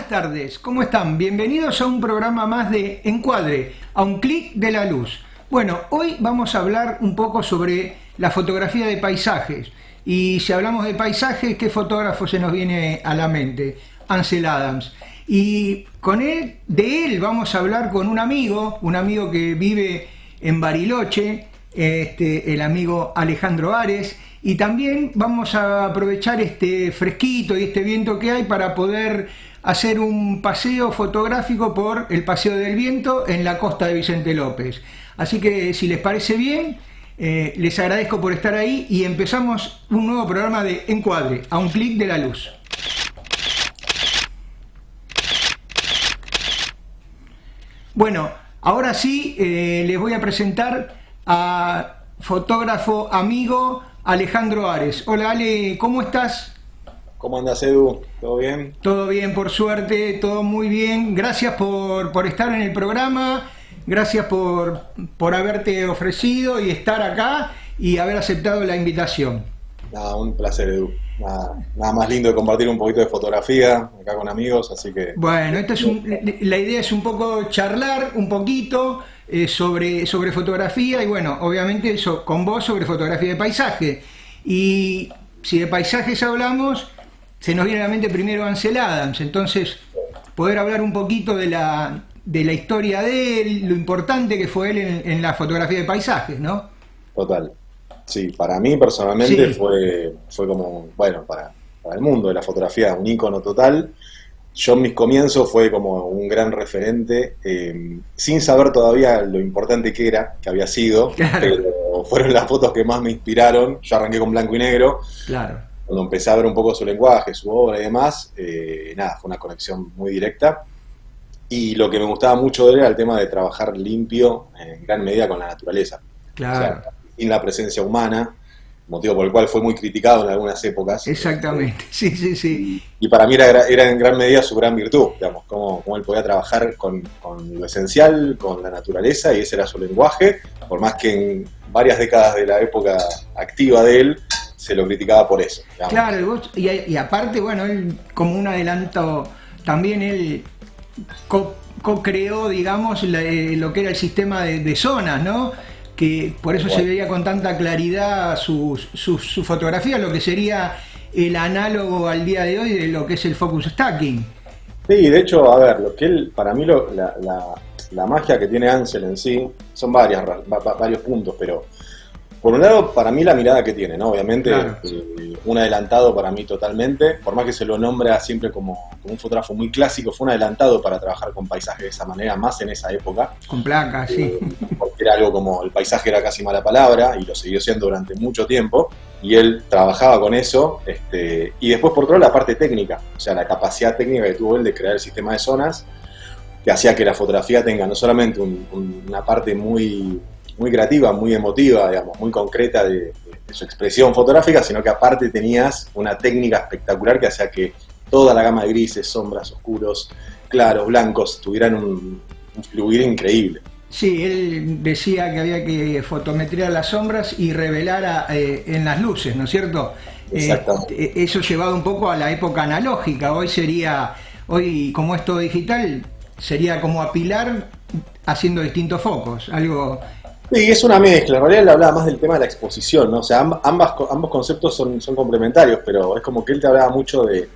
Buenas tardes, ¿cómo están? Bienvenidos a un programa más de Encuadre, a un clic de la luz. Bueno, hoy vamos a hablar un poco sobre la fotografía de paisajes. Y si hablamos de paisajes, ¿qué fotógrafo se nos viene a la mente? Ansel Adams. Y de él vamos a hablar con un amigo que vive en Bariloche, el amigo Alejandro Ares. Y también vamos a aprovechar este fresquito y este viento que hay para poder hacer un paseo fotográfico por el Paseo del Viento en la costa de Vicente López. Así que si les parece bien, les agradezco por estar ahí y empezamos un nuevo programa de Encuadre, a un clic de la luz. Bueno, ahora sí les voy a presentar a fotógrafo amigo Alejandro Ares. Hola Ale, ¿cómo estás? ¿Cómo andas, Edu? ¿Todo bien? Todo bien, por suerte, todo muy bien. Gracias por estar en el programa, gracias por haberte ofrecido y estar acá y haber aceptado la invitación. Nada, un placer, Edu. Nada más lindo de compartir un poquito de fotografía acá con amigos, así que... Bueno, la idea es un poco charlar un poquito sobre fotografía y bueno, obviamente con vos sobre fotografía de paisaje. Y si de paisajes hablamos, se nos viene a la mente primero Ansel Adams, entonces poder hablar un poquito de la historia de él, lo importante que fue él en la fotografía de paisajes, ¿no? Total. Sí, para mí personalmente Sí. fue como, bueno, para el mundo de la fotografía, un ícono total. Yo en mis comienzos fue como un gran referente, sin saber todavía lo importante que era, que había sido, Claro, pero fueron las fotos que más me inspiraron. Yo arranqué con blanco y negro. claro. Cuando empecé a ver un poco su lenguaje, su obra y demás, nada, fue una conexión muy directa. Y lo que me gustaba mucho de él era el tema de trabajar limpio, en gran medida con la naturaleza. O Claro, sea, sin la presencia humana, motivo por el cual fue muy criticado en algunas épocas. exactamente, sí. Y para mí era en gran medida su gran virtud, digamos, cómo él podía trabajar con lo esencial, con la naturaleza, y ese era su lenguaje, por más que en varias décadas de la época activa de él se lo criticaba por eso, digamos. Claro, y aparte, bueno, él como un adelanto, también él co-creó, digamos, lo que era el sistema de zonas, ¿no? Que por eso se veía con tanta claridad su fotografía, lo que sería el análogo al día de hoy de lo que es el focus stacking. Sí, de hecho, a ver, lo que él, para mí la magia que tiene Ansel en sí, son varios puntos, pero por un lado, para mí la mirada que tiene, ¿no? Obviamente, Claro. Un adelantado para mí totalmente, por más que se lo nombra siempre como un fotógrafo muy clásico, fue un adelantado para trabajar con paisajes de esa manera, más en esa época, Con placas, sí. porque era algo como, el paisaje era casi mala palabra, y lo siguió siendo durante mucho tiempo, y él trabajaba con eso, y después por otro lado la parte técnica, o sea, la capacidad técnica que tuvo él de crear el sistema de zonas, que hacía que la fotografía tenga no solamente una parte muy creativa, muy emotiva, digamos, muy concreta de su expresión fotográfica, sino que aparte tenías una técnica espectacular que hacía que toda la gama de grises, sombras, oscuros, claros, blancos, tuvieran un fluir increíble. Sí, él decía que había que fotometrear las sombras y revelar en las luces, ¿no es cierto? Exactamente. Eso llevado un poco a la época analógica. Hoy como es todo digital, sería como apilar haciendo distintos focos, algo... Sí, es una mezcla. En realidad él hablaba más del tema de la exposición, ¿no? O sea, ambos conceptos son complementarios, pero es como que él te hablaba mucho de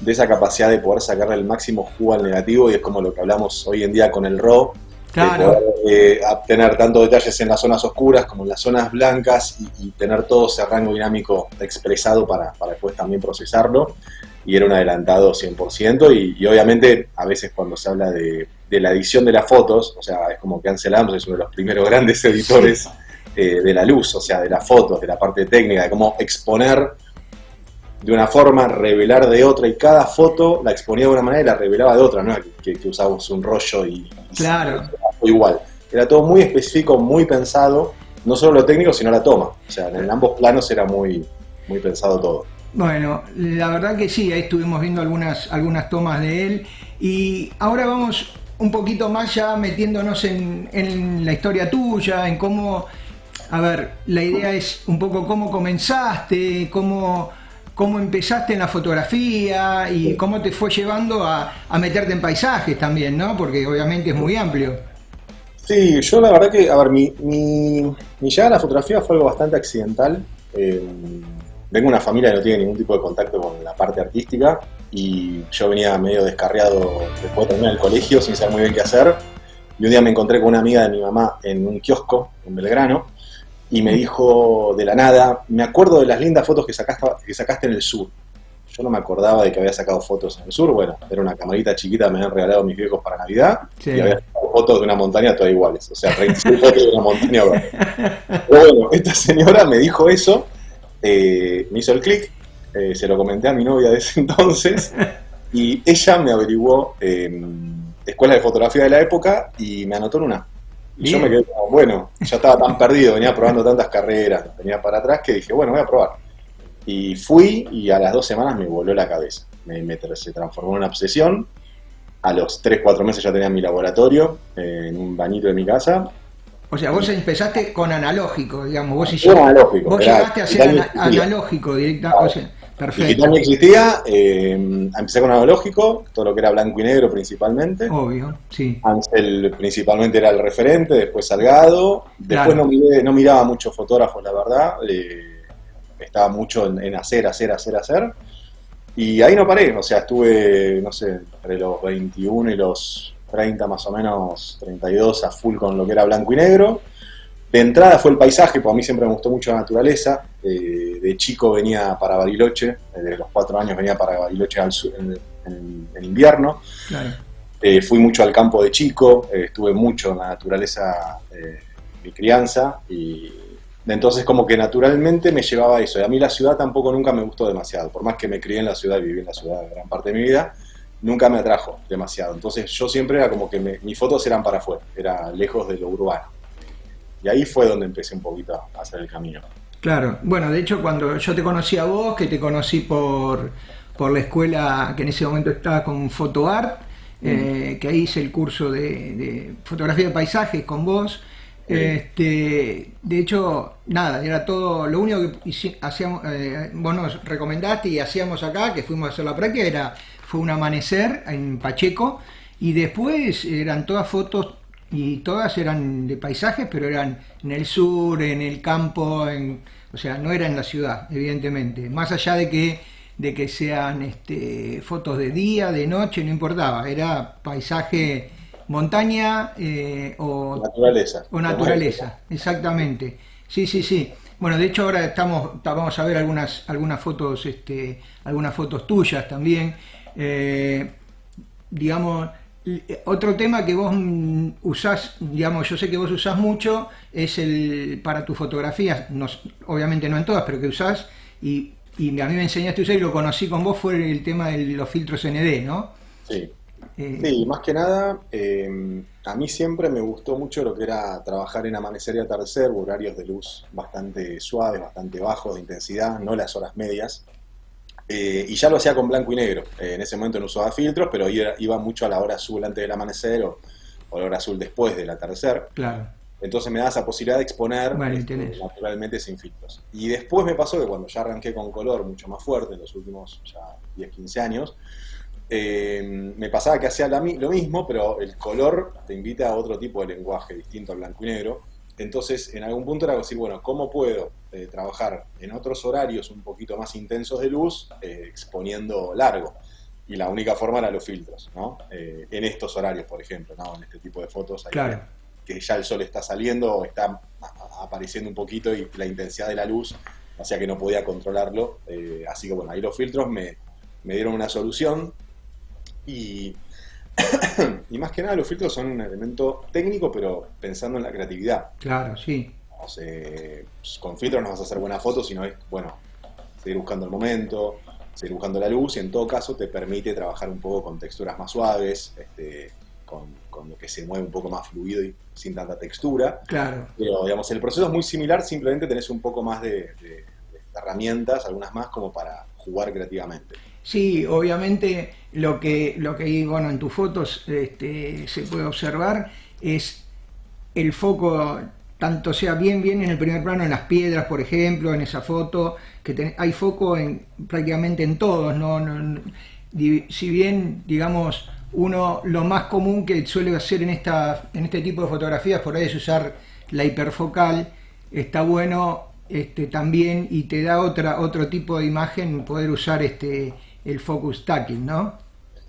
esa capacidad de poder sacarle el máximo jugo al negativo, y es como lo que hablamos hoy en día con el RAW, Claro. de poder tener tanto detalles en las zonas oscuras como en las zonas blancas, y tener todo ese rango dinámico expresado para después también procesarlo, y era un adelantado 100%, y obviamente a veces cuando se habla de la edición de las fotos, o sea, es como que Ansel Adams es uno de los primeros grandes editores, sí, de la luz, o sea, de las fotos, de la parte técnica, de cómo exponer de una forma, revelar de otra, y cada foto la exponía de una manera y la revelaba de otra, no era que usábamos un rollo y Claro. igual. Era todo muy específico, muy pensado, no solo lo técnico, sino la toma. O sea, en ambos planos era muy pensado todo. Bueno, la verdad que sí, ahí estuvimos viendo algunas tomas de él y ahora vamos un poquito más ya metiéndonos en la historia tuya, en cómo, a ver, la idea es un poco cómo comenzaste, cómo empezaste en la fotografía y cómo te fue llevando a meterte en paisajes también, ¿no? Porque obviamente es muy amplio. Sí, yo la verdad que, a ver, mi llegada a la fotografía fue algo bastante accidental. Vengo de una familia que no tiene ningún tipo de contacto con la parte artística y yo venía medio descarriado después de terminar el colegio sin saber muy bien qué hacer. Y un día me encontré con una amiga de mi mamá en un kiosco en Belgrano y me dijo de la nada, me acuerdo de las lindas fotos que sacaste en el sur. Yo no me acordaba de que había sacado fotos en el sur. Bueno, era una camarita chiquita que me habían regalado mis viejos para Navidad. Sí. Y había sacado fotos de una montaña todas iguales. O sea, 36 fotos de una montaña. Pero bueno, esta señora me dijo eso, me hizo el clic, se lo comenté a mi novia de ese entonces y ella me averiguó escuelas de fotografía de la época y me anotó en una. Y bien. Yo me quedé como, bueno, ya estaba tan perdido, venía probando tantas carreras, venía para atrás que dije, bueno, voy a probar. Y fui y a las 2 semanas me voló la cabeza. Se transformó en una obsesión. A los 3-4 meses ya tenía mi laboratorio en un bañito de mi casa. O sea, vos empezaste con analógico, digamos. Vos llegaste a ser analógico directamente. O sea, perfecto. Digital no existía. Empecé con analógico, todo lo que era blanco y negro principalmente. Obvio, sí. Ansel principalmente era el referente, después Salgado. Después claro. no miraba muchos fotógrafos, la verdad. Estaba mucho en hacer. Y ahí no paré, o sea, estuve, no sé, entre los 21 y los 30 más o menos, 32 a full con lo que era blanco y negro. De entrada fue el paisaje, porque a mí siempre me gustó mucho la naturaleza. De chico venía para Bariloche, desde los 4 años venía para Bariloche al sur, en invierno. Claro. Fui mucho al campo de chico, estuve mucho en la naturaleza mi crianza y entonces como que naturalmente me llevaba a eso. Y a mí la ciudad tampoco nunca me gustó demasiado, por más que me crié en la ciudad y viví en la ciudad gran parte de mi vida, nunca me atrajo demasiado. Entonces yo siempre era como que mis fotos eran para afuera, era lejos de lo urbano. Y ahí fue donde empecé un poquito a hacer el camino. Claro, bueno, de hecho cuando yo te conocí a vos, que te conocí por la escuela que en ese momento estaba con PhotoArt, que ahí hice el curso de fotografía de paisajes con vos. De hecho, nada, era todo, lo único que hacíamos, vos nos recomendaste y hacíamos acá, que fuimos a hacer la práctica, fue un amanecer en Pacheco, y después eran todas fotos, y todas eran de paisajes, pero eran en el sur, en el campo, o sea, no era en la ciudad, evidentemente, más allá de que sean fotos de día, de noche, no importaba, era paisaje, montaña o naturaleza, exactamente. Sí. Bueno, de hecho ahora vamos a ver algunas fotos tuyas también. Digamos, otro tema que vos usás, digamos, yo sé que vos usás mucho, es para tus fotografías, obviamente no en todas, pero que usás, y a mí me enseñaste a usar y lo conocí con vos, fue el tema de los filtros ND, ¿no? Sí. Sí, más que nada, a mí siempre me gustó mucho lo que era trabajar en amanecer y atardecer, horarios de luz bastante suaves, bastante bajos de intensidad, no las horas medias, y ya lo hacía con blanco y negro. En ese momento no usaba filtros, pero iba mucho a la hora azul antes del amanecer o la hora azul después del atardecer. Claro. Entonces me da esa posibilidad de exponer naturalmente sin filtros. Y después me pasó que cuando ya arranqué con color mucho más fuerte, en los últimos ya 10-15 años, me pasaba que hacía lo mismo, pero el color te invita a otro tipo de lenguaje distinto al blanco y negro. Entonces en algún punto era decir, bueno, ¿cómo puedo trabajar en otros horarios un poquito más intensos de luz exponiendo largo? Y la única forma era los filtros, ¿no? En estos horarios, por ejemplo, ¿no? En este tipo de fotos ahí, claro, que ya el sol está saliendo o está apareciendo un poquito y la intensidad de la luz hacía que no podía controlarlo, así que bueno, ahí los filtros me dieron una solución. Y más que nada los filtros son un elemento técnico, pero pensando en la creatividad. Claro, sí. O sea, con filtros no vas a hacer buenas fotos, sino es, bueno, seguir buscando el momento, seguir buscando la luz, y en todo caso te permite trabajar un poco con texturas más suaves, con lo que se mueve un poco más fluido y sin tanta textura. Claro. Pero, digamos, el proceso es muy similar, simplemente tenés un poco más de herramientas, algunas más, como para jugar creativamente. Sí, obviamente lo que bueno, en tus fotos se puede observar es el foco tanto sea bien en el primer plano, en las piedras, por ejemplo, en esa foto, que hay foco en prácticamente en todos, si bien, digamos, lo más común que suele hacer en este tipo de fotografías por ahí es usar la hiperfocal, está bueno también, y te da otro tipo de imagen poder usar el focus stacking, ¿no?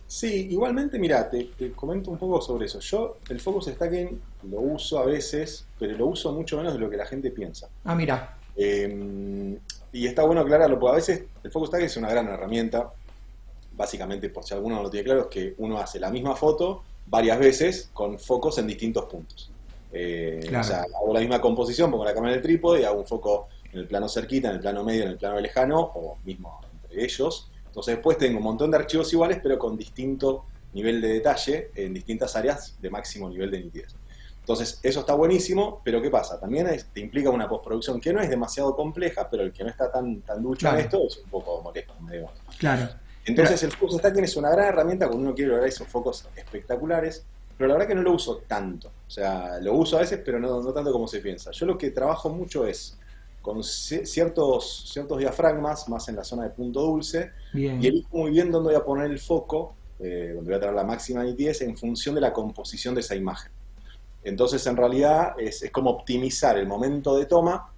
Sí, igualmente, mira, te comento un poco sobre eso. Yo el focus stacking lo uso a veces, pero lo uso mucho menos de lo que la gente piensa. Ah, mira. Y está bueno aclararlo, porque a veces el focus stacking es una gran herramienta. Básicamente, por si alguno no lo tiene claro, es que uno hace la misma foto varias veces con focos en distintos puntos. Claro. O sea, hago la misma composición, pongo la cámara en el trípode y hago un foco en el plano cerquita, en el plano medio, en el plano lejano, o mismo entre ellos. Entonces después tengo un montón de archivos iguales, pero con distinto nivel de detalle, en distintas áreas de máximo nivel de nitidez. Entonces, eso está buenísimo, pero ¿qué pasa? También te implica una postproducción que no es demasiado compleja, pero el que no está tan ducho Claro. en esto es un poco molesto, medio. Claro. Entonces el focus stacking es una gran herramienta cuando uno quiere lograr esos focos espectaculares, pero la verdad que no lo uso tanto. O sea, lo uso a veces, pero no tanto como se piensa. Yo lo que trabajo mucho es con ciertos diafragmas, más en la zona de punto dulce, Bien. y elijo muy bien dónde voy a poner el foco, donde voy a tener la máxima nitidez en función de la composición de esa imagen. Entonces, en realidad, es como optimizar el momento de toma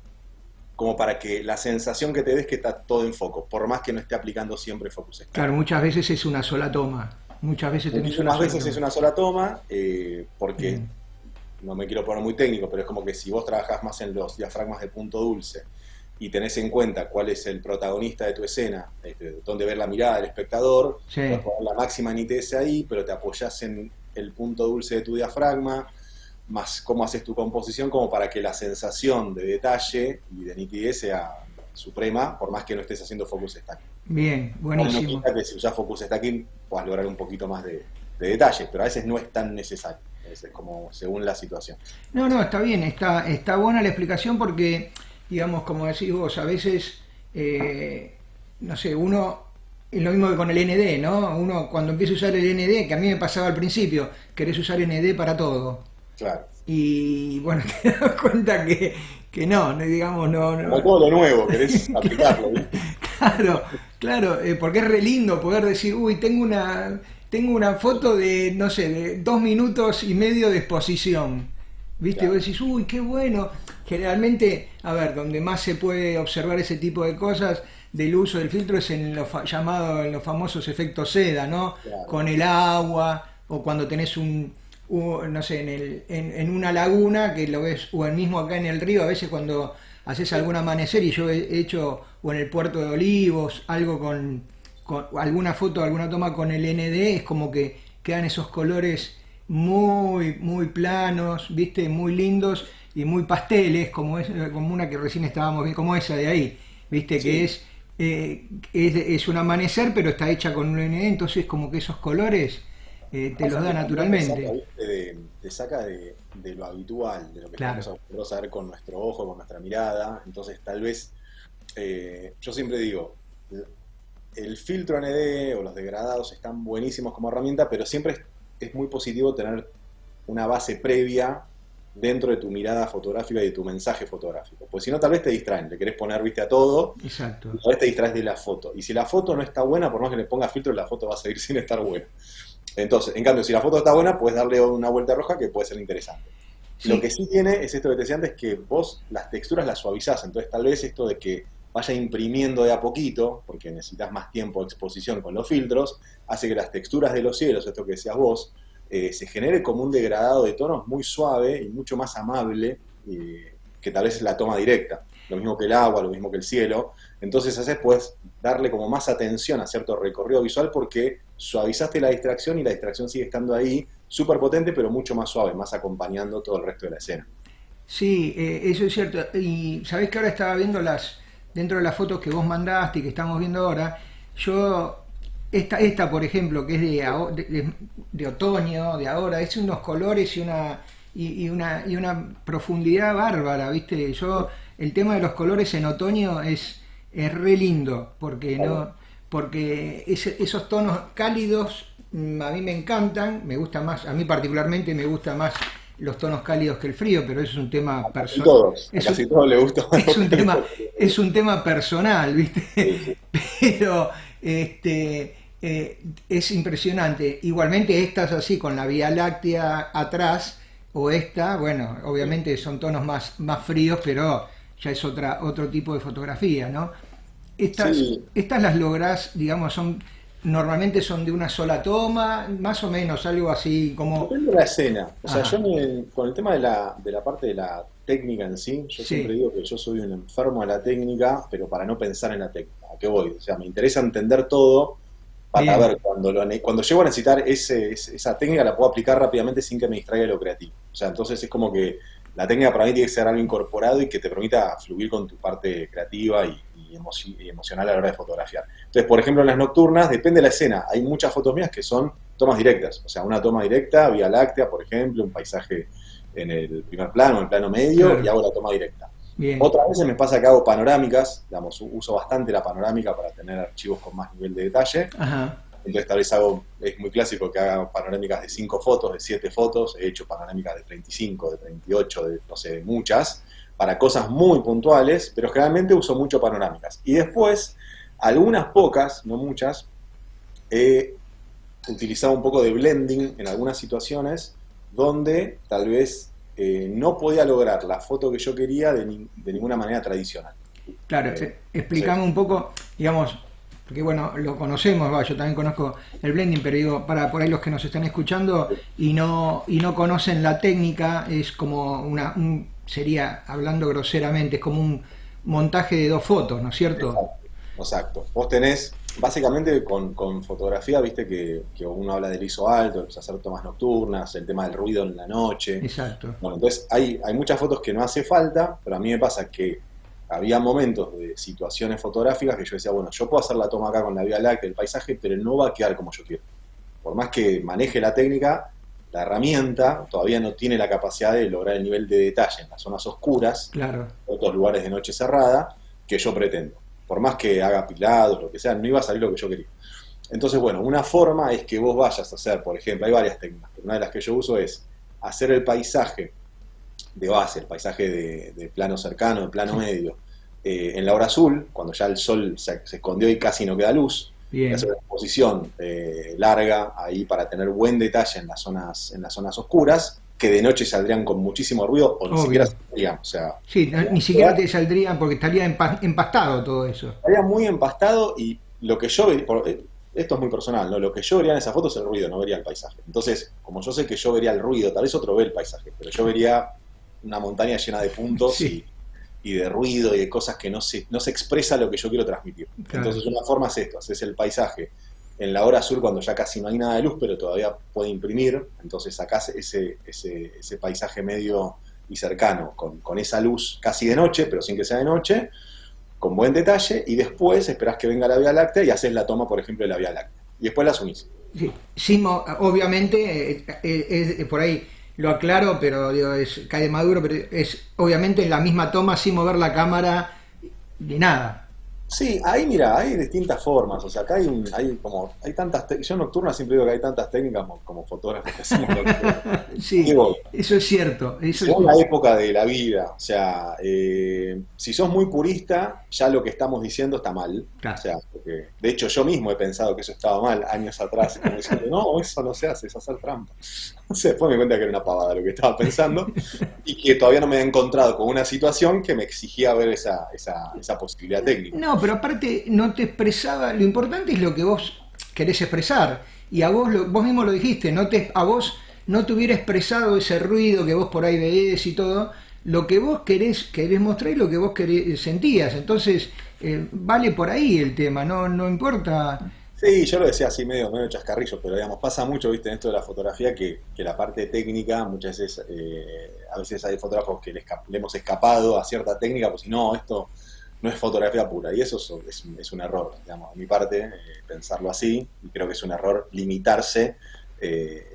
como para que la sensación que te des que está todo en foco, por más que no esté aplicando siempre focus stacking. Claro, muchas veces es una sola toma. Muchas veces tenés una Muchísimas sola veces toma. es una sola toma, porque Bien. no me quiero poner muy técnico, pero es como que si vos trabajás más en los diafragmas de punto dulce y tenés en cuenta cuál es el protagonista de tu escena, dónde ver la mirada del espectador, Sí. puedes poner la máxima nitidez ahí, pero te apoyás en el punto dulce de tu diafragma, más cómo haces tu composición, como para que la sensación de detalle y de nitidez sea suprema, por más que no estés haciendo focus stacking. Bien, No buenísimo. quita que si usás focus stacking puedas lograr un poquito más de detalle, pero a veces no es tan necesario. Es como según la situación. No, está bien, está buena la explicación porque, digamos, como decís vos, a veces, no sé, es lo mismo que con el ND, ¿no? Uno cuando empieza a usar el ND, que a mí me pasaba al principio, querés usar ND para todo. Claro. Y bueno, te das cuenta que no, digamos, no. Como todo lo nuevo, querés aplicarlo, ¿viste? Claro, porque es re lindo poder decir, uy, tengo una foto de, no sé, de 2 minutos y medio de exposición. ¿Viste? Claro. Vos decís, uy, qué bueno. Generalmente, a ver, donde más se puede observar ese tipo de cosas del uso del filtro es en en los famosos efectos seda, ¿no? Claro. Con el agua, o cuando tenés no sé, en una laguna que lo ves, o el mismo acá en el río, a veces cuando haces algún amanecer, y yo he hecho, o en el puerto de Olivos, algo con alguna foto, alguna toma con el ND, es como que quedan esos colores muy planos, ¿viste? Muy lindos y muy pasteles, como una que recién estábamos viendo, como esa de ahí, ¿viste? Sí. Que es un amanecer, pero está hecha con un ND, entonces como que esos colores te los da naturalmente. Te saca de lo habitual, de lo que Claro. estamos acostumbrados a ver con nuestro ojo, con nuestra mirada. Entonces, tal vez, yo siempre digo, el filtro ND o los degradados están buenísimos como herramienta, pero siempre es muy positivo tener una base previa dentro de tu mirada fotográfica y de tu mensaje fotográfico. Pues si no, tal vez te distraen, le querés poner viste a todo, Exacto. y tal vez te distraes de la foto. Y si la foto no está buena, por más que le pongas filtro, la foto va a seguir sin estar buena. Entonces, en cambio, si la foto está buena, puedes darle una vuelta roja que puede ser interesante. Sí. Lo que sí tiene es esto que te decía antes, que vos las texturas las suavizás. Entonces, tal vez esto de que vaya imprimiendo de a poquito, porque necesitas más tiempo de exposición con los filtros, hace que las texturas de los cielos, esto que decías vos, se genere como un degradado de tonos muy suave y mucho más amable que tal vez la toma directa. Lo mismo que el agua, lo mismo que el cielo. Entonces haces pues darle como más atención a cierto recorrido visual porque suavizaste la distracción y la distracción sigue estando ahí, súper potente, pero mucho más suave, más acompañando todo el resto de la escena. Sí, eso es cierto. Y sabés que ahora estaba viendo dentro de las fotos que vos mandaste y que estamos viendo ahora, yo, esta por ejemplo, que es de otoño, de ahora, es unos colores y una profundidad bárbara, ¿viste? El tema de los colores en otoño es re lindo, porque no, porque esos tonos cálidos a mí me encantan, me gusta más, a mí particularmente me gusta más los tonos cálidos que el frío, pero eso es un tema Casi personal. todos, a casi todos les gusta más Es un el tema, frío. es un tema personal, ¿viste? Sí, sí. Pero es impresionante. Igualmente estas así con la Vía Láctea atrás o esta, bueno, obviamente son tonos más fríos, pero ya es otro tipo de fotografía, ¿no? Sí, Estas las lográs, digamos, normalmente son de una sola toma, más o menos, algo así como... depende de la escena. O sea, Ajá, con el tema de la parte de la técnica en sí, yo siempre sí, digo que yo soy un enfermo de la técnica, pero para no pensar en la técnica. ¿A qué voy? O sea, me interesa entender todo para bien, ver cuando llego a necesitar esa técnica la puedo aplicar rápidamente sin que me distraiga de lo creativo. O sea, entonces es como que la técnica para mí tiene que ser algo incorporado y que te permita fluir con tu parte creativa y emocional a la hora de fotografiar. Entonces, por ejemplo, en las nocturnas, depende de la escena. Hay muchas fotos mías que son tomas directas. O sea, una toma directa, Vía Láctea, por ejemplo, un paisaje en el primer plano, en el plano medio, y claro, hago la toma directa. bien, Otras veces me pasa que hago panorámicas, digamos, uso bastante la panorámica para tener archivos con más nivel de detalle. ajá, Entonces tal vez es muy clásico que haga panorámicas de 5 fotos, de 7 fotos, he hecho panorámicas de 35, de 38, de no sé, de muchas, para cosas muy puntuales, pero generalmente uso mucho panorámicas. Y después, algunas pocas, no muchas, he utilizado un poco de blending en algunas situaciones donde tal vez no podía lograr la foto que yo quería de ninguna manera tradicional. claro, Sí, explícame un poco, digamos, porque bueno, lo conocemos, va, yo también conozco el blending, pero digo, para por ahí los que nos están escuchando y no conocen la técnica, es como sería, hablando groseramente, es como un montaje de dos fotos, ¿no es cierto? exacto, exacto. Vos tenés, básicamente con fotografía, viste que uno habla del ISO alto, de hacer tomas nocturnas, el tema del ruido en la noche. Exacto, Bueno, entonces hay muchas fotos que no hace falta, pero a mí me pasa que había momentos de situaciones fotográficas que yo decía, bueno, yo puedo hacer la toma acá con la Vía Láctea, el paisaje, pero no va a quedar como yo quiero. Por más que maneje la técnica, la herramienta todavía no tiene la capacidad de lograr el nivel de detalle en las zonas oscuras, claro, otros lugares de noche cerrada, que yo pretendo. Por más que haga pilados, lo que sea, no iba a salir lo que yo quería. Entonces, bueno, una forma es que vos vayas a hacer, por ejemplo, hay varias técnicas, pero una de las que yo uso es hacer el paisaje de base, el paisaje de plano cercano, de plano sí, medio, en la hora azul, cuando ya el sol se escondió y casi no queda luz, y hacer bien, una exposición larga ahí para tener buen detalle en las zonas oscuras, que de noche saldrían con muchísimo ruido o ni siquiera obvio. saldrían. O sea, Sí, ni siquiera te saldría porque estaría empastado todo eso. estaría muy empastado y lo que yo vería, esto es muy personal, ¿no? Lo que yo vería en esa foto es el ruido, no vería el paisaje. Entonces, como yo sé que yo vería el ruido, tal vez otro ve el paisaje, pero yo vería una montaña llena de puntos Sí, y de ruido y de cosas que no se expresa lo que yo quiero transmitir. claro. Entonces, una forma es esto, haces el paisaje en la hora azul cuando ya casi no hay nada de luz, pero todavía puede imprimir, entonces sacás ese paisaje medio y cercano, con esa luz casi de noche, pero sin que sea de noche, con buen detalle, y después esperás que venga la Vía Láctea y haces la toma, por ejemplo, de la Vía Láctea. Y después las unís. Sí, obviamente, por ahí lo aclaro, pero digo, cae de maduro, pero es obviamente en la misma toma sin mover la cámara ni nada. Sí, ahí mira, hay distintas formas, o sea, acá hay tantas yo nocturna siempre digo que hay tantas técnicas como fotógrafos que hacemos nocturna. ¿Qué Sí, voy? eso es cierto. Según la época de la vida, o sea, si sos muy purista, ya lo que estamos diciendo está mal. O Claro. sea, porque, de hecho yo mismo he pensado que eso estaba mal años atrás, como diciendo, no, eso no se hace, es hacer trampa. Entonces después me di cuenta que era una pavada lo que estaba pensando y que todavía no me había encontrado con una situación que me exigía ver esa posibilidad técnica. No, pero aparte no te expresaba, lo importante es lo que vos querés expresar. Y a vos, vos mismo lo dijiste, a vos no te hubiera expresado ese ruido que vos por ahí veés y todo, lo que vos querés mostrar y lo que vos sentías. Entonces, vale por ahí el tema, no importa. Sí, yo lo decía así medio chascarrillo, pero digamos, pasa mucho, viste, en esto de la fotografía que la parte técnica, muchas veces, a veces hay fotógrafos que le hemos escapado a cierta técnica, pues si no, esto no es fotografía pura, y eso es un error, digamos, a mi parte, pensarlo así, y creo que es un error limitarse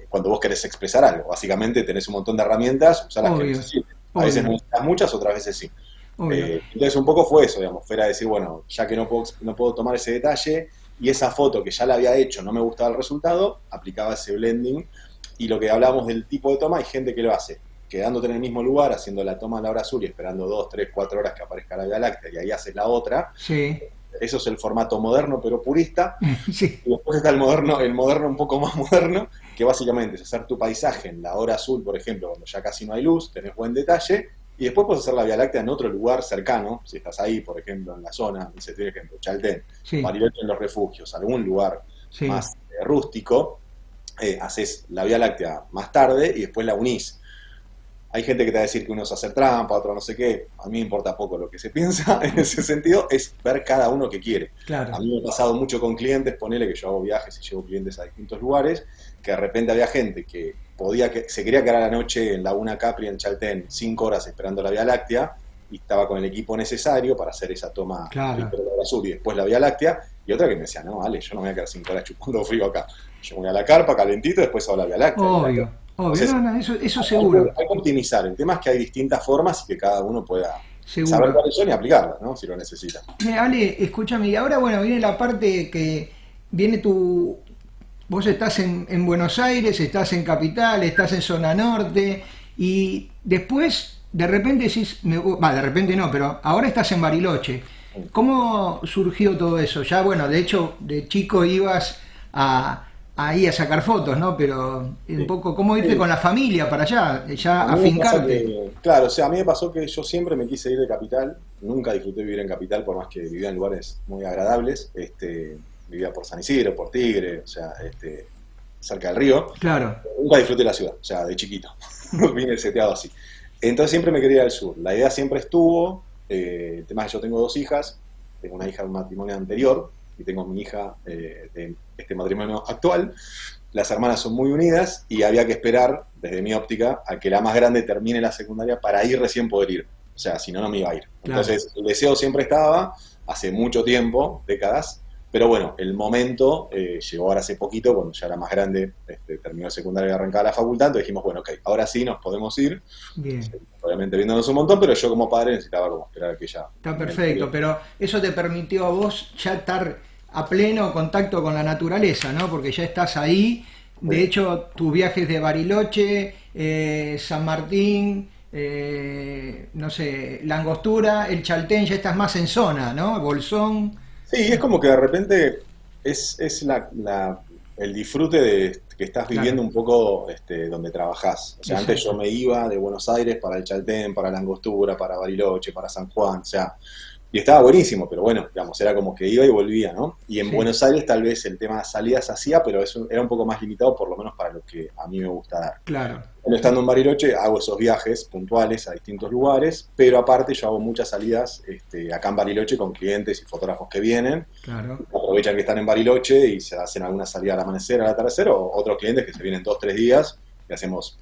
cuando vos querés expresar algo. Básicamente tenés un montón de herramientas, usar las que Obvio, necesites. A veces no obvio, necesitas muchas, otras veces sí. obvio. Entonces un poco fue eso, digamos, fuera decir, bueno, ya que no puedo tomar ese detalle y esa foto que ya la había hecho no me gustaba el resultado, aplicaba ese blending y lo que hablábamos del tipo de toma, hay gente que lo hace quedándote en el mismo lugar, haciendo la toma a la hora azul y esperando 2, 3, 4 horas que aparezca la Vía Láctea y ahí haces la otra. Sí. Eso es el formato moderno pero purista. Sí. Y después está el moderno un poco más moderno, que básicamente es hacer tu paisaje en la hora azul, por ejemplo, cuando ya casi no hay luz, tenés buen detalle, y después puedes hacer la Vía Láctea en otro lugar cercano, si estás ahí, por ejemplo, en la zona, dice, por ejemplo, Chaltén, Sí. Bariloche en los refugios, algún lugar Sí. más rústico, haces la Vía Láctea más tarde y después la unís. Hay gente que te va a decir que uno es hacer trampa, otro no sé qué. A mí me importa poco lo que se piensa en ese sentido, es ver cada uno que quiere. Claro. A mí me ha pasado mucho con clientes, ponele que yo hago viajes y llevo clientes a distintos lugares, que de repente había gente que se quería quedar a la noche en Laguna Capri, en Chaltén, 5 horas esperando la Vía Láctea, y estaba con el equipo necesario para hacer esa toma Claro. de la azul y después la Vía Láctea, y otra que me decía, no, vale, yo no me voy a quedar 5 horas chupando frío acá. Yo voy a la carpa, calentito, y después hago la Vía Láctea. Obvio. Entonces, No, eso seguro. hay que optimizar. El tema es que hay distintas formas y que cada uno pueda Seguro. saber cuáles son y aplicarlas, ¿no? Si lo necesita. Ale, escúchame, y ahora bueno, viene la parte que viene tu... Vos estás en Buenos Aires, estás en Capital, estás en Zona Norte, y después, de repente decís, de repente no, pero ahora estás en Bariloche. ¿Cómo surgió todo eso? Ya, bueno, de hecho, de chico ibas ahí a sacar fotos, ¿no? Pero un poco, ¿cómo irte con la familia para allá? Ya A mí me pasa afincarte. claro, o sea, a mí me pasó que yo siempre me quise ir de Capital, nunca disfruté vivir en Capital, por más que vivía en lugares muy agradables, vivía por San Isidro, por Tigre, o sea, cerca del río, Claro, nunca disfruté la ciudad, o sea, de chiquito, vine seteado así. Entonces siempre me quería ir al sur, la idea siempre estuvo, el tema es que yo tengo 2 hijas, tengo una hija de un matrimonio anterior y tengo mi hija de este matrimonio actual. Las hermanas son muy unidas y había que esperar, desde mi óptica, a que la más grande termine la secundaria para ir recién poder ir. O sea, si no, no me iba a ir. Claro. Entonces, el deseo siempre estaba, hace mucho tiempo, décadas, pero bueno, el momento llegó ahora hace poquito, cuando ya la más grande terminó secundaria y arrancaba la facultad, entonces dijimos, bueno, ok, ahora sí nos podemos ir. bien. Obviamente viéndonos un montón, pero yo como padre necesitaba como esperar a que ella... Está perfecto, pero eso te permitió a vos ya estar a pleno contacto con la naturaleza, ¿no? Porque ya estás ahí. De Sí. hecho, tus viajes de Bariloche, San Martín, no sé, La Angostura, el Chaltén, ya estás más en zona, ¿no? Bolsón. Sí, es como que de repente es el disfrute de que estás viviendo Claro. un poco donde trabajás. O sea, antes yo Exacto. me iba de Buenos Aires para el Chaltén, para la Angostura, para Bariloche, para San Juan, o sea, y estaba buenísimo, pero bueno, digamos, era como que iba y volvía, ¿no? Y en Sí, Buenos Aires tal vez el tema de salidas hacía, pero eso era un poco más limitado, por lo menos para lo que a mí me gusta dar. claro. Bueno, estando en Bariloche hago esos viajes puntuales a distintos lugares, pero aparte yo hago muchas salidas acá en Bariloche con clientes y fotógrafos que vienen, Claro. aprovechan que están en Bariloche y se hacen alguna salida al amanecer, al atardecer, o otros clientes que se vienen 2, 3 días y hacemos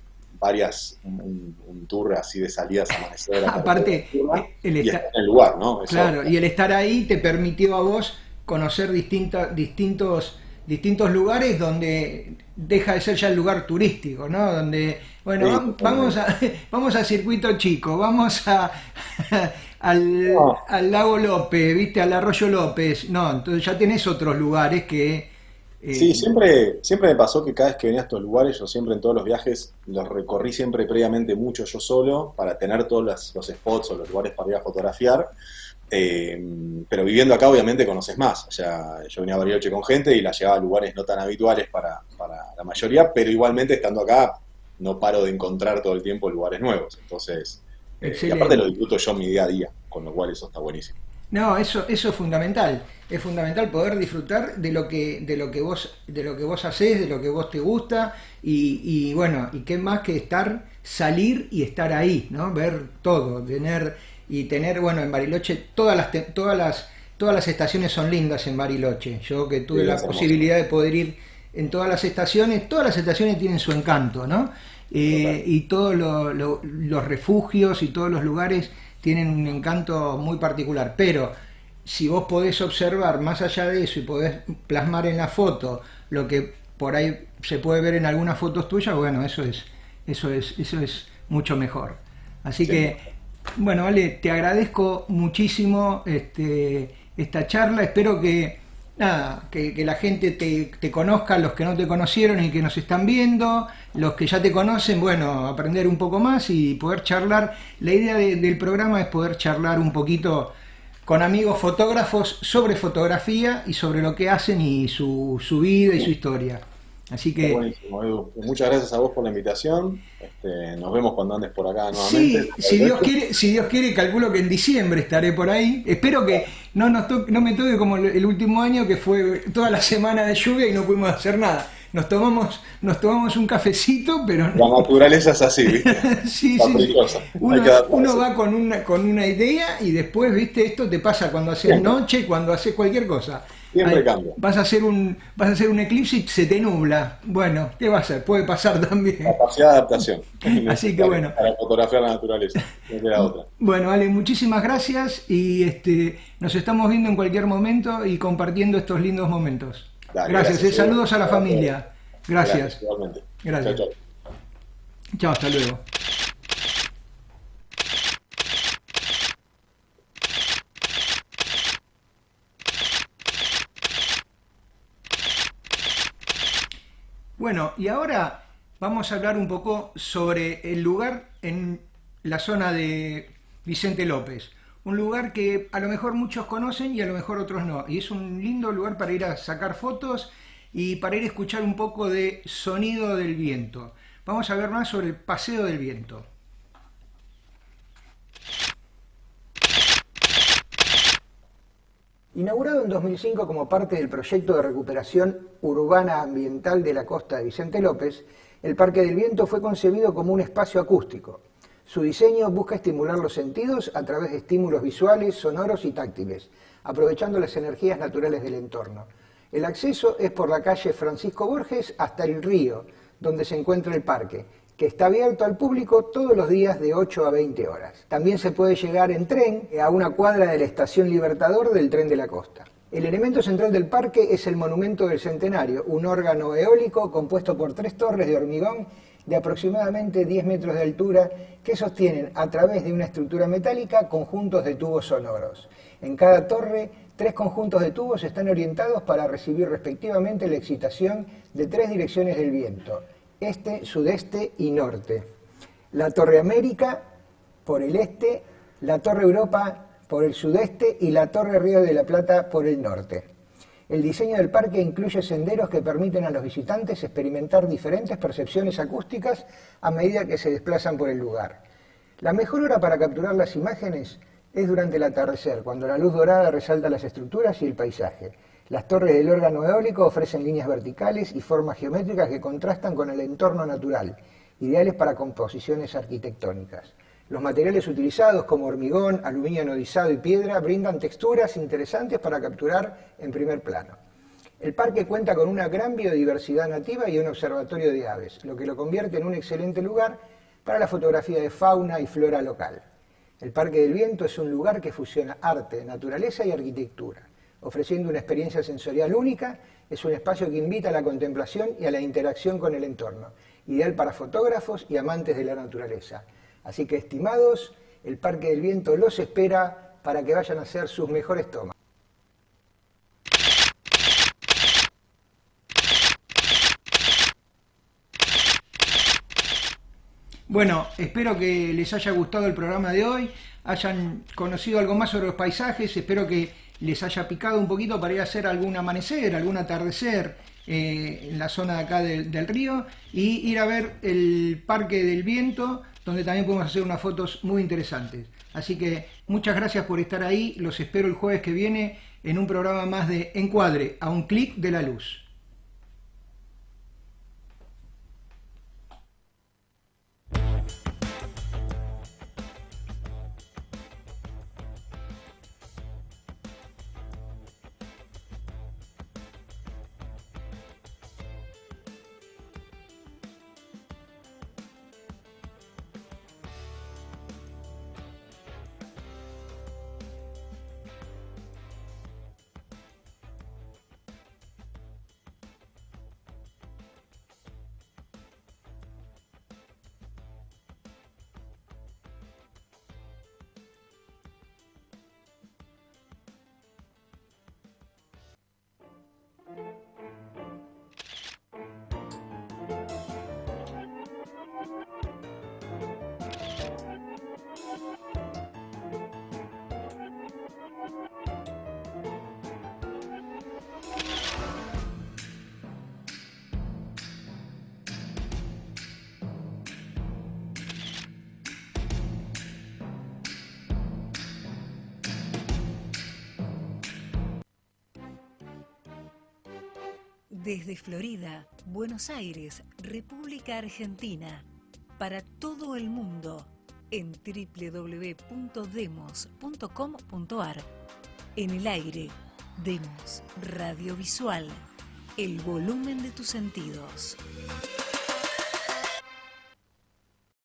un tour así de salidas, amanecer, atardecer, Aparte, nocturna, el y estar, estar en el lugar, ¿no? Eso, claro, y el estar ahí te permitió a vos conocer distintos lugares donde deja de ser ya el lugar turístico, ¿no? Donde, bueno, sí, vamos a Circuito Chico, vamos no, al Lago López, ¿viste? Al Arroyo López. No, entonces ya tenés otros lugares que... sí, eh, siempre me pasó que cada vez que venía a estos lugares, yo siempre en todos los viajes los recorrí siempre previamente mucho yo solo para tener todos los spots o los lugares para ir a fotografiar. Pero viviendo acá obviamente conoces más. O sea, yo venía a Bariloche con gente y la llevaba a lugares no tan habituales para la mayoría, pero igualmente estando acá no paro de encontrar todo el tiempo lugares nuevos. Entonces, y aparte lo excelente. disfruto yo en mi día a día, con lo cual eso está buenísimo. No, eso es fundamental. Es fundamental poder disfrutar de lo que vos hacés, de lo que vos te gusta y bueno, y qué más que salir y estar ahí, ¿no? Ver todo, tener, bueno, en Bariloche todas las estaciones son lindas en Bariloche. Yo que tuve Sí, la es hermoso. posibilidad de poder ir en todas las estaciones tienen su encanto, ¿no? Total. Y todos los refugios y todos los lugares tienen un encanto muy particular, pero si vos podés observar más allá de eso y podés plasmar en la foto lo que por ahí se puede ver en algunas fotos tuyas, bueno, eso es mucho mejor. Así Sí. que, bueno, Ale, te agradezco muchísimo esta charla, espero que nada, que la gente te conozca, los que no te conocieron y que nos están viendo, los que ya te conocen, bueno, aprender un poco más y poder charlar. La idea del programa es poder charlar un poquito con amigos fotógrafos sobre fotografía y sobre lo que hacen y su vida y su historia. Así Está que buenísimo, Edu. Muchas gracias a vos por la invitación. Nos vemos cuando andes por acá nuevamente. sí, si Dios quiere, calculo que en diciembre estaré por ahí. Espero que no me toque como el último año, que fue toda la semana de lluvia y no pudimos hacer nada. Nos tomamos un cafecito, pero La naturaleza es así, ¿viste? sí, sí. Caprichosa. Hay Uno, que uno adaptarse. va con una idea y después, viste, esto te pasa cuando haces Siempre, noche, cuando haces cualquier cosa. siempre cambia. Vas a hacer un eclipse y se te nubla. Bueno, ¿qué va a ser? Puede pasar también. Capacidad de adaptación es Así que necesaria bueno. para fotografiar la naturaleza. No queda otra. Bueno, Ale, muchísimas gracias y nos estamos viendo en cualquier momento y compartiendo estos lindos momentos. Dale, Gracias, gracias, Edu. saludos a la familia. Gracias, Gracias. igualmente. Chao, Gracias. chao. Chao, hasta luego. Bueno, y ahora vamos a hablar un poco sobre el lugar en la zona de Vicente López. Un lugar que a lo mejor muchos conocen y a lo mejor otros no. Y es un lindo lugar para ir a sacar fotos y para ir a escuchar un poco de sonido del viento. Vamos a ver más sobre el Paseo del Viento. Inaugurado en 2005 como parte del proyecto de recuperación urbana ambiental de la costa de Vicente López, el Parque del Viento fue concebido como un espacio acústico. Su diseño busca estimular los sentidos a través de estímulos visuales, sonoros y táctiles, aprovechando las energías naturales del entorno. El acceso es por la calle Francisco Borges hasta el río, donde se encuentra el parque, que está abierto al público todos los días de 8 a 20 horas. También se puede llegar en tren a una cuadra de la estación Libertador del Tren de la Costa. El elemento central del parque es el Monumento del Centenario, un órgano eólico compuesto por 3 torres de hormigón de aproximadamente 10 metros de altura que sostienen a través de una estructura metálica conjuntos de tubos sonoros. En cada torre, 3 conjuntos de tubos están orientados para recibir respectivamente la excitación de 3 direcciones del viento: este, sudeste y norte. La Torre América por el este, la Torre Europa por el sudeste y la Torre Río de la Plata por el norte. El diseño del parque incluye senderos que permiten a los visitantes experimentar diferentes percepciones acústicas a medida que se desplazan por el lugar. La mejor hora para capturar las imágenes es durante el atardecer, cuando la luz dorada resalta las estructuras y el paisaje. Las torres del órgano eólico ofrecen líneas verticales y formas geométricas que contrastan con el entorno natural, ideales para composiciones arquitectónicas. Los materiales utilizados, como hormigón, aluminio anodizado y piedra, brindan texturas interesantes para capturar en primer plano. El parque cuenta con una gran biodiversidad nativa y un observatorio de aves, lo que lo convierte en un excelente lugar para la fotografía de fauna y flora local. El Parque del Viento es un lugar que fusiona arte, naturaleza y arquitectura. Ofreciendo una experiencia sensorial única, es un espacio que invita a la contemplación y a la interacción con el entorno, ideal para fotógrafos y amantes de la naturaleza. Así que, estimados, el Parque del Viento los espera para que vayan a hacer sus mejores tomas. Bueno, espero que les haya gustado el programa de hoy, hayan conocido algo más sobre los paisajes, espero que les haya picado un poquito para ir a hacer algún amanecer, algún atardecer en la zona de acá del río y ir a ver el Parque del Viento, donde también podemos hacer unas fotos muy interesantes. Así que muchas gracias por estar ahí, los espero el jueves que viene en un programa más de Encuadre, a un clic de la luz. Desde Florida, Buenos Aires, República Argentina, para todo el mundo, en www.demos.com.ar. En el aire, Demos Radiovisual, el volumen de tus sentidos.